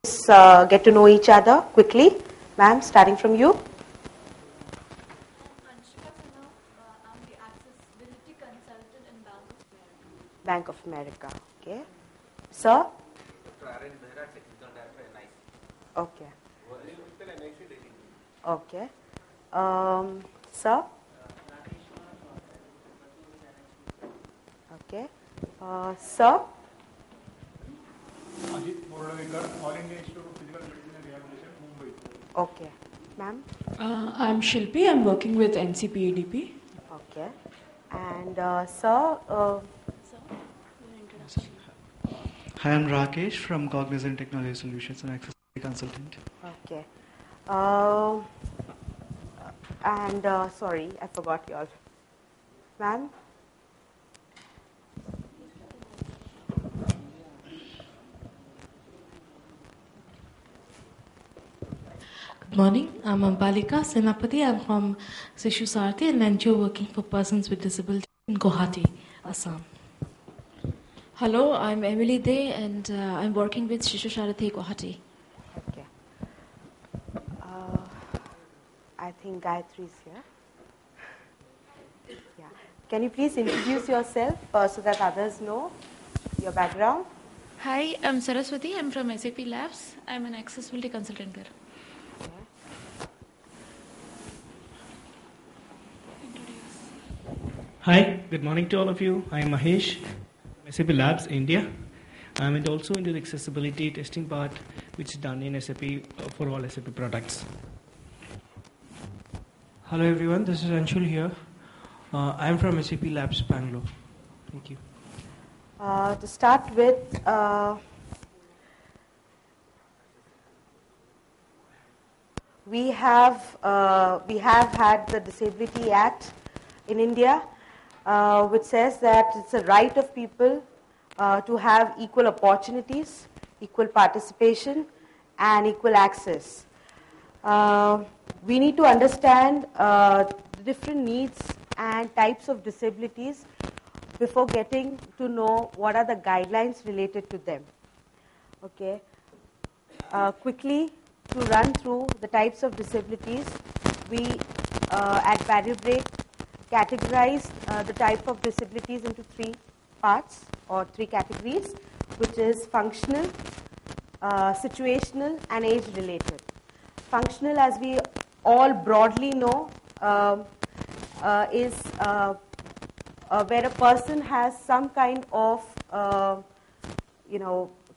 Get to know each other quickly. Ma'am, starting from you. Anshika Sinha, I'm the accessibility consultant in Bank Bank of America. of America. Okay. Sir? Dr. Arvind Behra, Technical Director, NIC. Okay. Anil Mittal, NIC, Delhi. Okay. Sir? Okay. Sir? Ajit Bordawekar, All India Institute of Physical Medicine and Rehabilitation, Mumbai. Okay. Ma'am? I'm Shilpi. I'm working with NCPADP. Okay. And sir? Hi, I'm Rakesh from Cognizant Technology Solutions and Accessibility Consultant. Okay. And sorry, I forgot y'all. Ma'am? Good morning. I'm Ambalika Senapati. I'm from Sishu Sarthi and NGO working for persons with disability in Guwahati, Assam. Hello, I'm Emily Day and I'm working with Shishu Sharathi Guwahati. Okay. I think Gayatri is here. Yeah. Can you please introduce yourself so that others know your background? Hi, I'm Saraswati. I'm from SAP Labs. I'm an accessibility consultant there. Hi, good morning to all of you. I am Mahesh, SAP Labs, India. I'm also into the accessibility testing part, which is done in SAP for all SAP products. Hello everyone, this is Anshul here. I'm from SAP Labs, Bangalore. Thank you. To start with, we have had the Disability Act in India, which says that it's a right of people to have equal opportunities, equal participation, and equal access. We need to understand the different needs and types of disabilities before getting to know what are the guidelines related to them. Okay. Quickly, to run through the types of disabilities, we at Barrier Break categorized the type of disabilities into three parts or three categories, which is functional, situational, and age-related. Functional, as we all broadly know, is where a person has some kind of,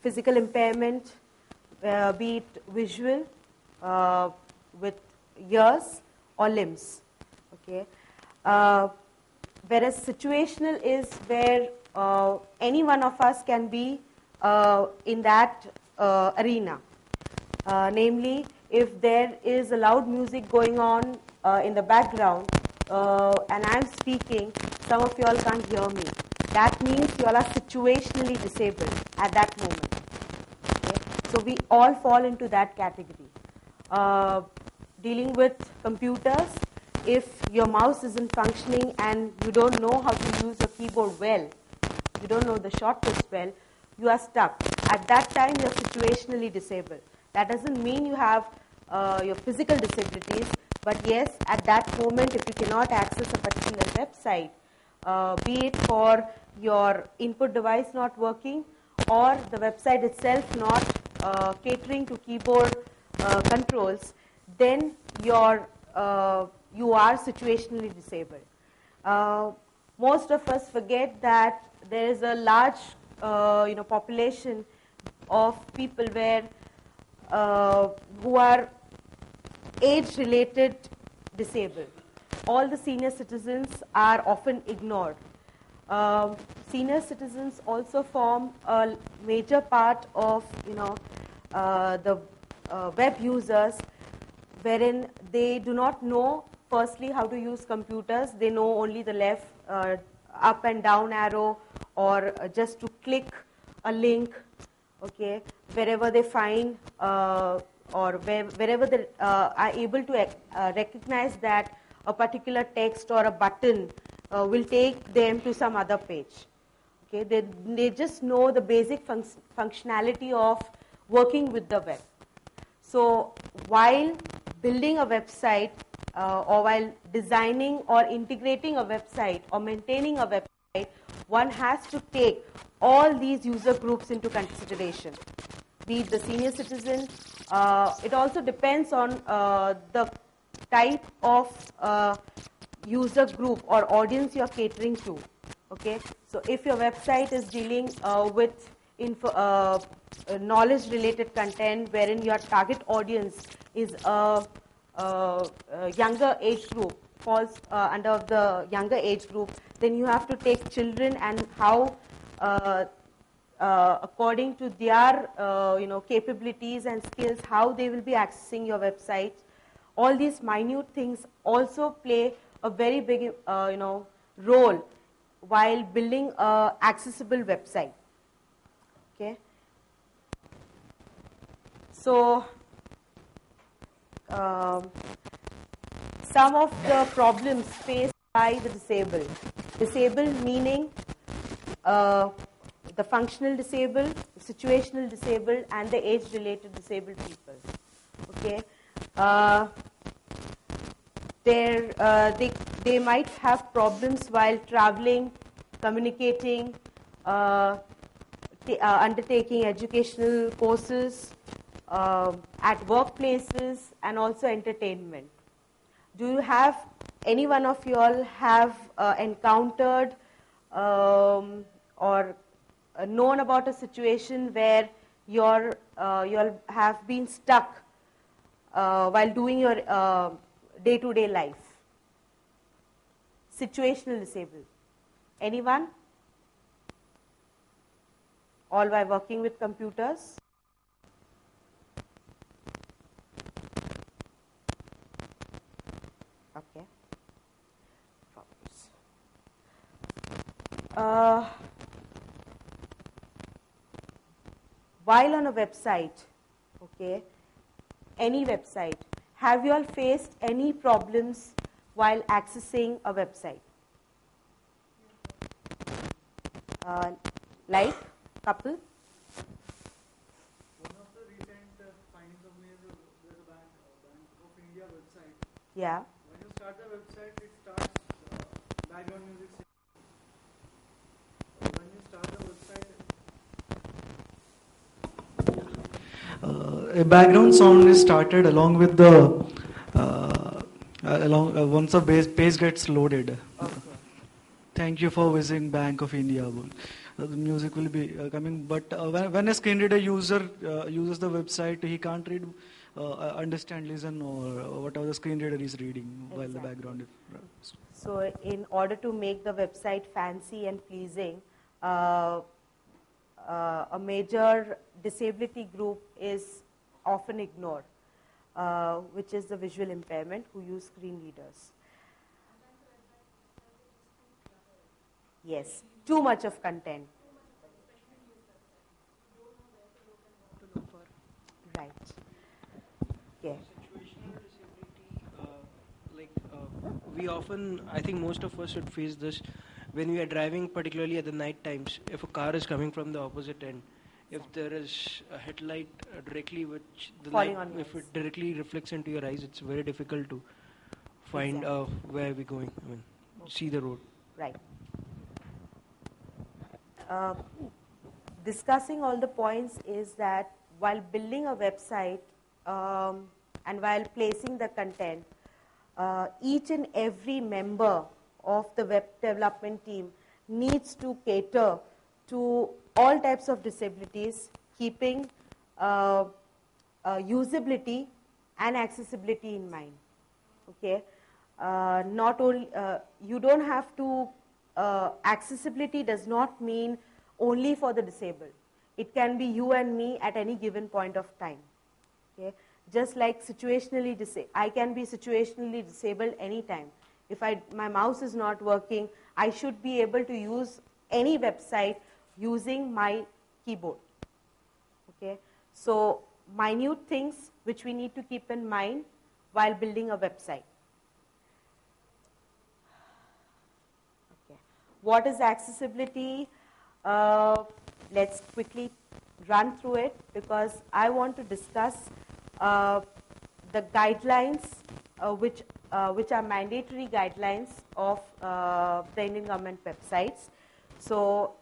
physical impairment, be it visual, with ears or limbs. Okay. Whereas situational is where any one of us can be in that arena. Namely, if there is a loud music going on in the background and I'm speaking, some of you all can't hear me. That means you all are situationally disabled at that moment. Okay? So we all fall into that category. Dealing with computers, if your mouse isn't functioning and you don't know how to use a keyboard well, you don't know the shortcuts well, you are stuck. At that time, you are situationally disabled. That doesn't mean you have your physical disabilities, but yes, at that moment, if you cannot access a particular website, be it for your input device not working or the website itself not catering to keyboard controls, then you are situationally disabled. Most of us forget that there is a large population of people where who are age-related disabled. All the senior citizens are often ignored. Senior citizens also form a major part of the web users, wherein they do not know firstly how to use computers. They know only the left up and down arrow or just to click a link, okay, wherever they find or wherever they are able to recognize that a particular text or a button will take them to some other page. Okay, they just know the basic functionality of working with the web. So while building a website or while designing or integrating a website or maintaining a website, one has to take all these user groups into consideration. Be it the senior citizen, it also depends on the type of user group or audience you are catering to. Okay, so if your website is dealing with knowledge-related content, wherein your target audience is a younger age group, falls under the younger age group, then you have to take children and how, according to their capabilities and skills, how they will be accessing your website. All these minute things also play a very big role while building a accessible website. Okay. So some of the problems faced by the disabled. Disabled meaning the functional disabled, the situational disabled, and the age-related disabled people. Okay. They might have problems while traveling, communicating, undertaking educational courses, at workplaces, and also entertainment. Do you have, any one of you all have encountered or known about a situation where you all have been stuck while doing your day-to-day life? Situational disabled. Anyone? All while working with computers? Okay. While on a website, okay, any website, have you all faced any problems while accessing a website? Like, couple? One of the recent findings of me is there's a Bank of India website. Yeah. When you start the website, it starts background music. When you start the website, a background sound is started along with the once the page gets loaded. Okay. Thank you for visiting Bank of India. The music will be coming, but when a screen reader user uses the website, he can't read, understand, listen, or whatever the screen reader is reading while the background is. So, in order to make the website fancy and pleasing, a major disability group is often ignored, which is the visual impairment who use screen readers. Yes, too much of content. Right. Yeah. We often, I think most of us should face this when we are driving, particularly at the night times. If a car is coming from the opposite end, if there is a headlight directly which the light, if it directly reflects into your eyes, it's very difficult to find where we're going. I mean, see the road. Right. Discussing all the points is that while building a website and while placing the content, each and every member of the web development team needs to cater to all types of disabilities, keeping usability and accessibility in mind. Okay, not only you don't have to. Accessibility does not mean only for the disabled. It can be you and me at any given point of time. Okay, just like situationally disabled, I can be situationally disabled anytime. If my mouse is not working, I should be able to use any website using my keyboard. Okay, so minute things which we need to keep in mind while building a website. Okay, what is accessibility? Let's quickly run through it because I want to discuss the guidelines which are mandatory guidelines of the Indian government websites. So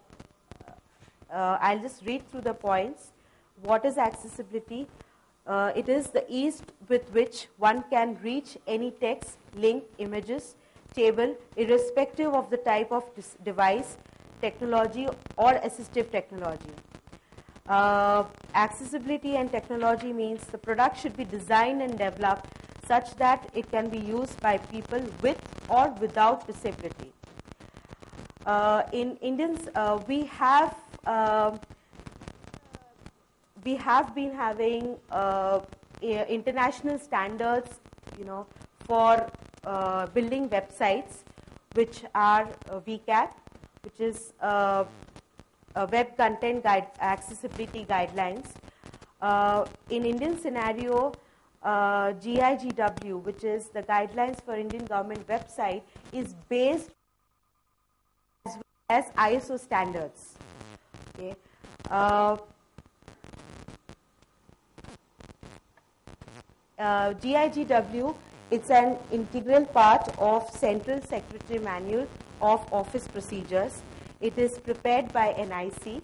I'll just read through the points. What is accessibility? It is the ease with which one can reach any text, link, images, table, irrespective of the type of device, technology, or assistive technology. Accessibility and technology means the product should be designed and developed such that it can be used by people with or without disability. In Indians, we have been having international standards, for building websites, which are WCAG, which is Web Content Accessibility Guidelines. In Indian scenario, GIGW, which is the Guidelines for Indian Government Website, is based as well as ISO standards. Okay. GIGW, it's an integral part of Central Secretary Manual of Office Procedures. It is prepared by NIC,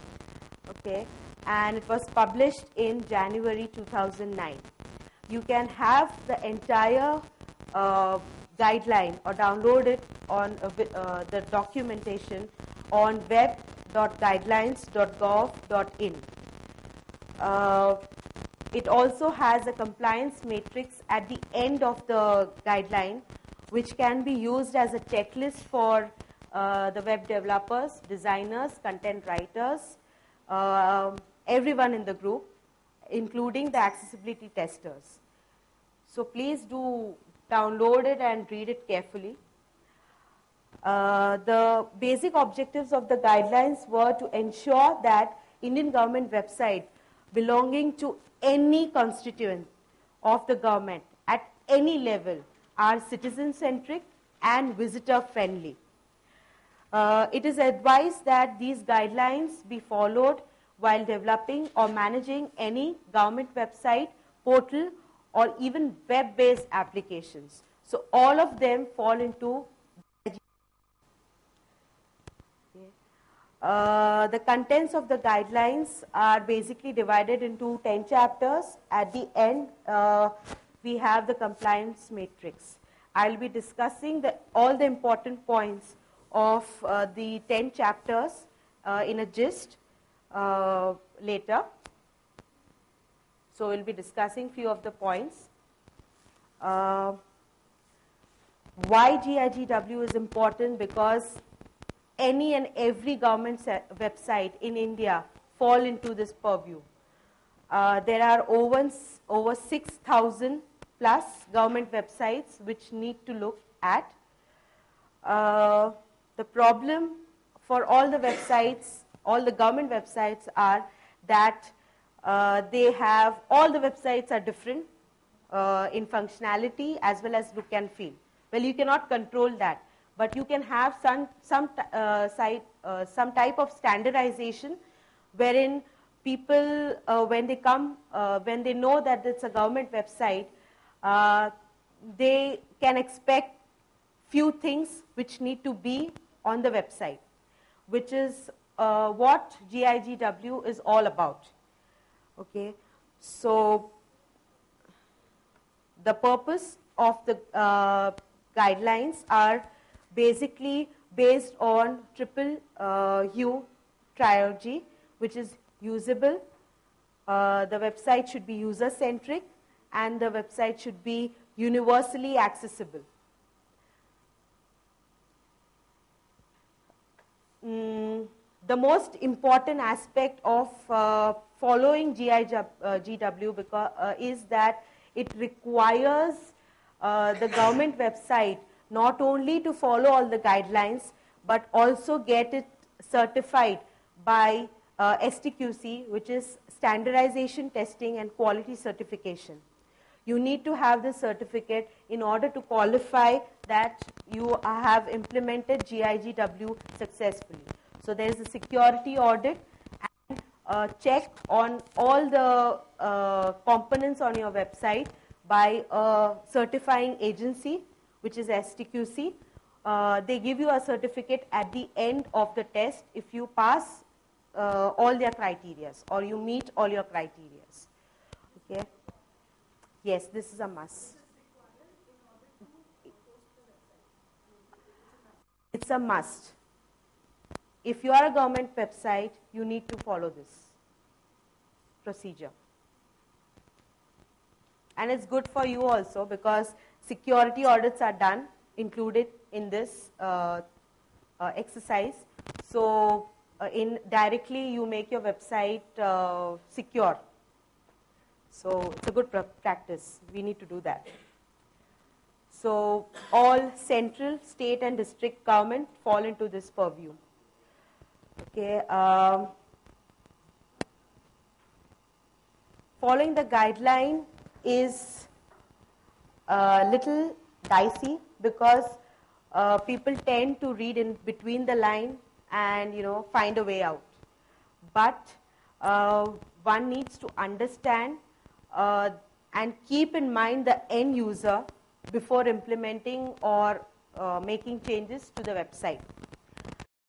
okay, and it was published in January 2009. You can have the entire guideline or download it on the documentation on web.guidelines.gov.in. It also has a compliance matrix at the end of the guideline, which can be used as a checklist for the web developers, designers, content writers, everyone in the group, including the accessibility testers. So please do download it and read it carefully. The basic objectives of the guidelines were to ensure that Indian government website belonging to any constituent of the government at any level are citizen-centric and visitor-friendly. It is advised that these guidelines be followed while developing or managing any government website, portal, or even web-based applications. So all of them fall into the contents of the guidelines are basically divided into 10 chapters. At the end, we have the compliance matrix. I'll be discussing all the important points of the 10 chapters in a gist later. So we'll be discussing few of the points. Why GIGW is important? Because any and every government website in India fall into this purview. There are over 6,000 plus government websites which need to look at. The problem for all the websites, all the government websites, are that all the websites are different in functionality as well as look and feel. Well, you cannot control that, but you can have some type of standardization wherein people, when they know that it's a government website, they can expect few things which need to be on the website, which is what GIGW is all about. Okay, so the purpose of the guidelines are basically based on triple U trilogy, which is usable, the website should be user-centric, and the website should be universally accessible. The most important aspect of following GIGW is that it requires the government website not only to follow all the guidelines, but also get it certified by STQC, which is Standardization, Testing and Quality Certification. You need to have this certificate in order to qualify that you have implemented GIGW successfully. So there is a security audit and check on all the components on your website by a certifying agency, which is STQC. They give you a certificate at the end of the test if you pass all their criteria or you meet all your criteria. Okay. Yes, this is a must. It's a must. If you are a government website, you need to follow this procedure. And it's good for you also because security audits are done, included in this exercise. So indirectly you make your website secure. So it's a good practice. We need to do that. So all central, state and district government fall into this purview. Okay. Following the guideline is a little dicey because people tend to read in between the line and find a way out. But one needs to understand and keep in mind the end user before implementing or making changes to the website.